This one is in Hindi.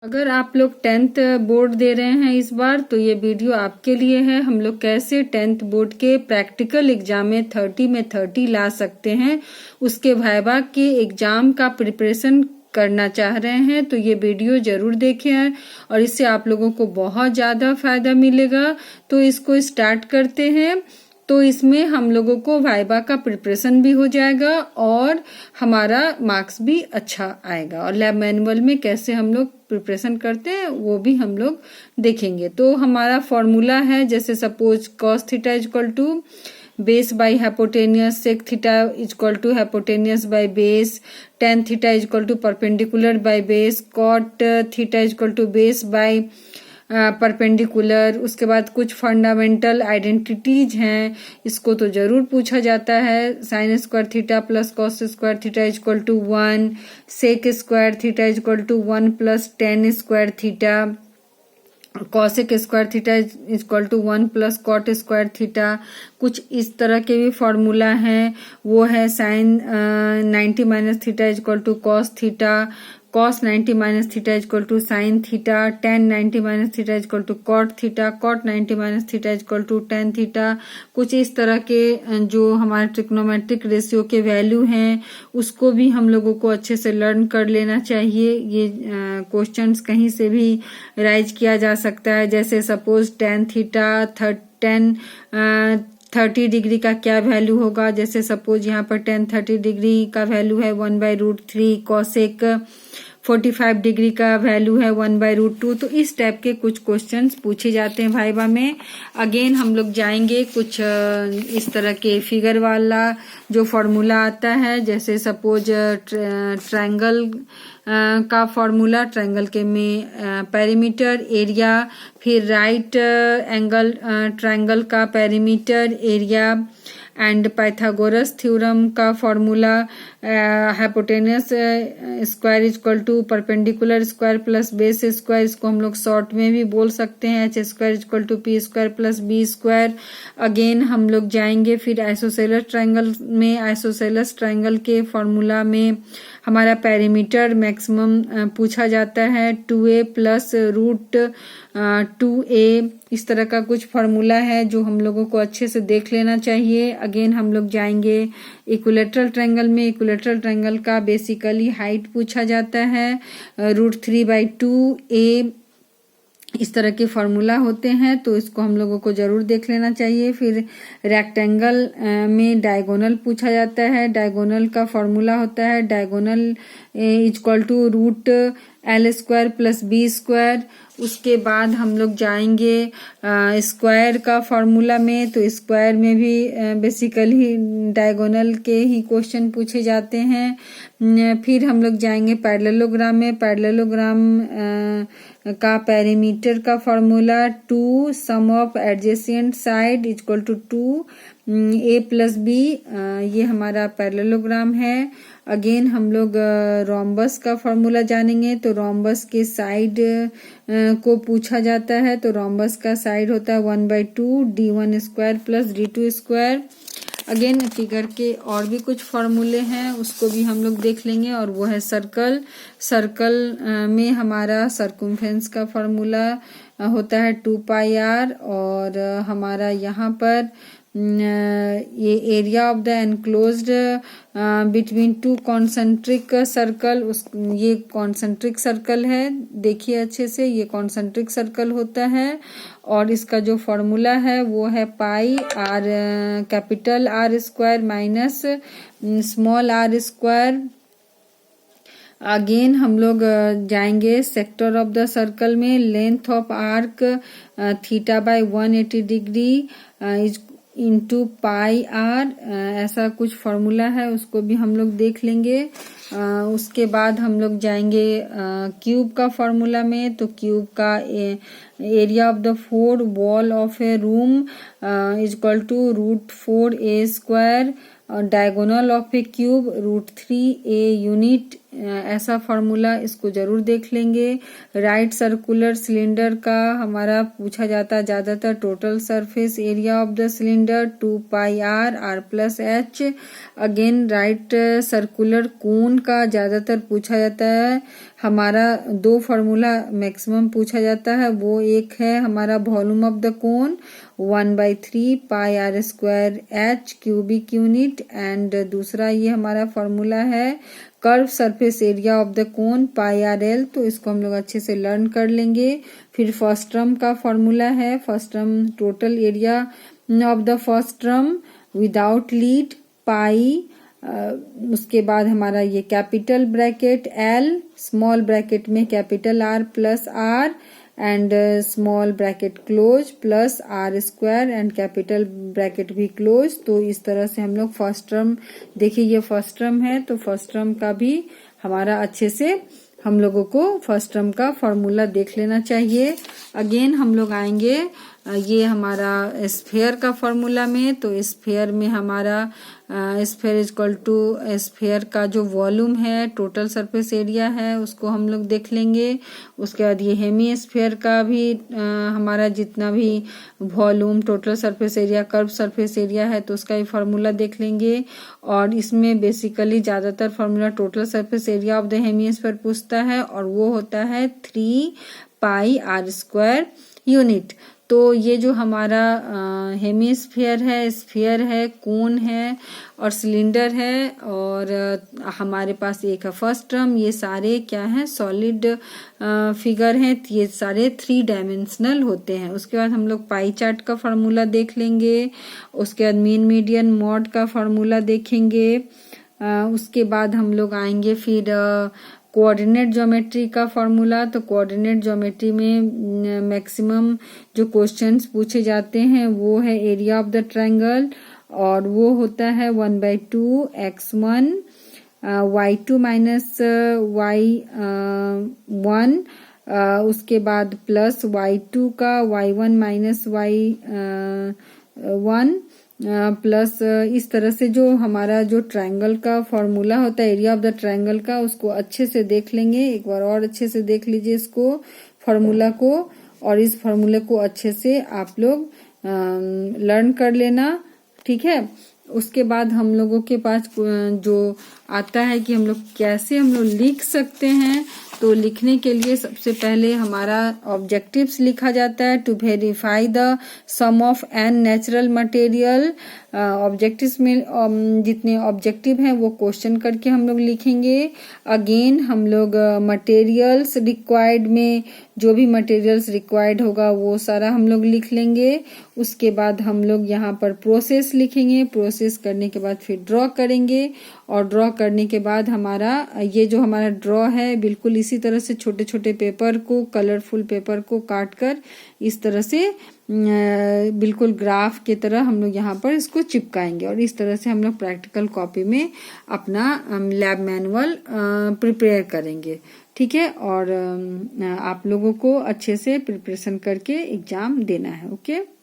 अगर आप लोग 10th बोर्ड दे रहे हैं इस बार तो ये वीडियो आपके लिए है। हम लोग कैसे 10th बोर्ड के प्रैक्टिकल एग्जाम में 30 में 30 ला सकते हैं, उसके वाइवा के एग्जाम का प्रिपरेशन करना चाह रहे हैं तो ये वीडियो जरूर देखें और इससे आप लोगों को बहुत ज़्यादा फायदा मिलेगा। तो इसको स्टार्ट करते हैं। तो इसमें हम लोगों को वाइवा का प्रिपरेशन भी हो जाएगा और हमारा मार्क्स भी अच्छा आएगा, और लैब मैनुअल में कैसे हम लोग प्रिपरेशन करते हैं वो भी हम लोग देखेंगे। तो हमारा फॉर्मूला है, जैसे suppose cos theta equal to base by hypotenuse, sec theta equal to hypotenuse by base, tan theta equal to perpendicular by base, cot theta equal to base by perpendicular. उसके बाद कुछ फंडामेंटल आइडेंटिटीज हैं, इसको तो जरूर पूछा जाता है। Sine square theta plus cos square theta equal to 1, sec square theta equal to 1 plus tan square theta, cosec square theta equal to 1 plus cot square theta. कुछ इस तरह के भी फॉर्मूला हैं, वो है sine 90 minus theta equal to cos theta, cos 90 minus theta equal to sine theta, tan 90 minus theta equal to cot theta, cot 90 minus theta equal to tan theta. कुछ इस तरह के जो हमारे ट्रिग्नोमेट्रिक रेशियो के वैल्यू हैं उसको भी हम लोगों को अच्छे से लर्न कर लेना चाहिए। ये क्वेश्चंस कहीं से भी राइज किया जा सकता है, जैसे सपोज टेन थीटा 30 डिग्री का क्या वैल्यू होगा। जैसे सपोज यहाँ पर 30 डिग्री का वैल्यू है 1/√3, कॉसेक 45 डिग्री का वैल्यू है 1/√2। तो इस टाइप के कुछ क्वेश्चंस पूछे जाते हैं वाइवा में। अगेन हम लोग जाएंगे कुछ इस तरह के फिगर वाला जो फॉर्मूला आता है, जैसे सपोज ट्रायंगल का फॉर्मूला, ट्रायंगल के में पेरीमीटर, एरिया, फिर राइट एंगल ट्रायंगल का perimeter, area, and Pythagoras theorem का formula hypotenuse square equal to perpendicular square plus base square. इसको हम लोग शॉर्ट में भी बोल सकते हैं, H square equal to P square plus B square. Again हम लोग जाएंगे फिर आइसोसेलस ट्रायंगल में। आइसोसेलस ट्रायंगल के फॉर्मूला में हमारा पेरीमीटर मैक्सिमम पूछा जाता है 2a प्लस रूट 2a। इस तरह का कुछ फॉर्मूला है जो हम लोगों को अच्छे से देख लेना चाहिए। अगेन हम लोग जाएंगे इक्विलैटरल ट्रायंगल में। इक्विलैटरल ट्रायंगल का बेसिकली हाइट पूछा जाता है √3/2a। इस तरह के फॉर्मूला होते हैं, तो इसको हम लोगों को जरूर देख लेना चाहिए। फिर रेक्टेंगल में डायगोनल पूछा जाता है। डायगोनल का फॉर्मूला होता है diagonal equal to √L² plus B square. उसके बाद हम लोग जाएंगे स्क्वायर का फॉर्मूला में। तो स्क्वायर में भी बेसिकली डायगोनल के ही क्वेश्चन पूछे जाते हैं। फिर हम लोग जाएंगे पैरेललोग्राम में। पैरेललोग्राम का पेरीमीटर का formula 2 sum of adjacent side equal to 2a plus b। ये हमारा पैरेललोग्राम है। अगेन हम लोग रोम्बस का फॉर्मूला जानेंगे। तो रोम्बस के साइड को पूछा जाता है। तो रोम्बस का साइड होता है 1/2 d1 square plus d2 square. Again figure के और भी कुछ फॉर्मूले हैं, उसको भी हम लोग देख लेंगे, और वो है सर्कल। सर्कल में हमारा सर्कमफेरेंस का फॉर्मूला होता है 2πr, और हमारा यहाँ पर ये area of the enclosed between two concentric circle, ये कॉन्सेंट्रिक सर्कल है। देखिए अच्छे से, ये कॉन्सेंट्रिक सर्कल होता है, और इसका जो फॉर्मूला है वो है pi r capital R square minus small r square. Again हम लोग जाएंगे सेक्टर ऑफ द सर्कल में। Length of arc θ/180 degree into πr, ऐसा कुछ फॉर्मूला है, उसको भी हम लोग देख लेंगे। उसके बाद हम लोग जाएंगे क्यूब का फॉर्मूला में। तो क्यूब का area of the 4 wall of a room equal to √4a square, और diagonal of a cube √3a unit. ऐसा फॉर्मूला, इसको जरूर देख लेंगे। राइट सर्कुलर सिलेंडर का हमारा पूछा जाता है ज्यादातर total surface area of the cylinder 2πr r plus h। Again right circular cone का ज्यादातर पूछा जाता है हमारा 2 फार्मूला मैक्सिमम पूछा जाता है। वो एक है हमारा volume of the cone 1/3 pi R square H cubic unit, and दूसरा ये हमारा फार्मूला है curve surface area of the cone pi R L. तो इसको हम लोग अच्छे से लर्न कर लेंगे। फिर फर्स्ट टर्म का फार्मूला है, first term total area of the first term without lid pi, उसके बाद हमारा ये capital bracket L, small bracket में capital R plus R, and small bracket close plus R square and capital bracket भी क्लोज। तो इस तरह से हम लोग फर्स्ट टर्म, देखिए ये फर्स्ट टर्म है, तो फर्स्ट टर्म का भी हमारा अच्छे से हम लोगों को फर्स्ट टर्म का फॉर्मूला देख लेना चाहिए। अगेन हम लोग आएंगे ये हमारा स्फेयर का फॉर्मूला में। तो स्फेयर में हमारा sphere is equal to sphere का जो वॉल्यूम है, टोटल सरफेस एरिया है, उसको हम लोग देख लेंगे। उसके बाद ये हेमी स्फेयर का भी हमारा जितना भी volume, total surface area, curve surface area है, तो उसका भी फार्मूला देख लेंगे। और इसमें बेसिकली ज्यादातर formula total surface area of the hemisphere पूछता है, और वो होता है 3 पाई आर स्क्वायर यूनिट। तो ये जो हमारा हेमीस्फीयर है, स्फीयर है, कोन है और सिलेंडर है, और हमारे पास एक है फर्स्ट टर्म, ये सारे क्या हैं, सॉलिड फिगर हैं, ये सारे 3 डायमेंशनल होते हैं। उसके बाद हम लोग पाई चार्ट का फार्मूला देख लेंगे। उसके बाद मीन मीडियन मॉड का फार्मूला देखेंगे। उसके बाद हम लोग आएंगे फिर कोऑर्डिनेट ज्योमेट्री का फॉर्मूला। तो कोऑर्डिनेट ज्योमेट्री में मैक्सिमम जो क्वेश्चंस पूछे जाते हैं वो है एरिया ऑफ द ट्रायंगल, और वो होता है 1/2 x1 y2 माइनस y1, उसके बाद प्लस y2 का y1 माइनस y1 प्लस इस तरह से जो हमारा जो ट्रायंगल का फॉर्मूला होता है एरिया ऑफ द ट्रायंगल का, उसको अच्छे से देख लेंगे। एक बार और अच्छे से देख लीजिए इसको, फॉर्मूला को, और इस फॉर्मूले को अच्छे से आप लोग लर्न कर लेना, ठीक है। उसके बाद हम लोगों के पास जो आता है कि हम लोग कैसे हम लोग लिख सकते हैं। तो लिखने के लिए सबसे पहले हमारा ऑब्जेक्टिव्स लिखा जाता है, to verify the sum of N natural material. Objectives में जितने ऑब्जेक्टिव हैं वो क्वेश्चन करके हम लोग लिखेंगे। अगेन हम लोग मटेरियल्स रिक्वायर्ड में जो भी मटेरियल्स रिक्वायर्ड होगा वो सारा हम लोग लिख लेंगे। उसके बाद हम लोग यहाँ पर प्रोसेस लिखेंगे, प्रोसेस करने के बाद फिर ड्रॉ करेंगे, और ड्रॉ करने के बाद हमारा ये जो हमारा ड्रॉ है बिल्कुल इसी तरह से छोटे छोटे पेपर को, कलरफुल पेपर को काट कर इस तरह से बिल्कुल ग्राफ के तरह हम लोग यहाँ पर इसको चिपकाएंगे, और इस तरह से हम लोग प्रैक्टिकल कॉपी में अपना लैब मैनुअल प्रिपेयर करेंगे, ठीक है। और आप लोगों को अच्छे से प्रिपरेशन करके एग्जाम देना है, ओके।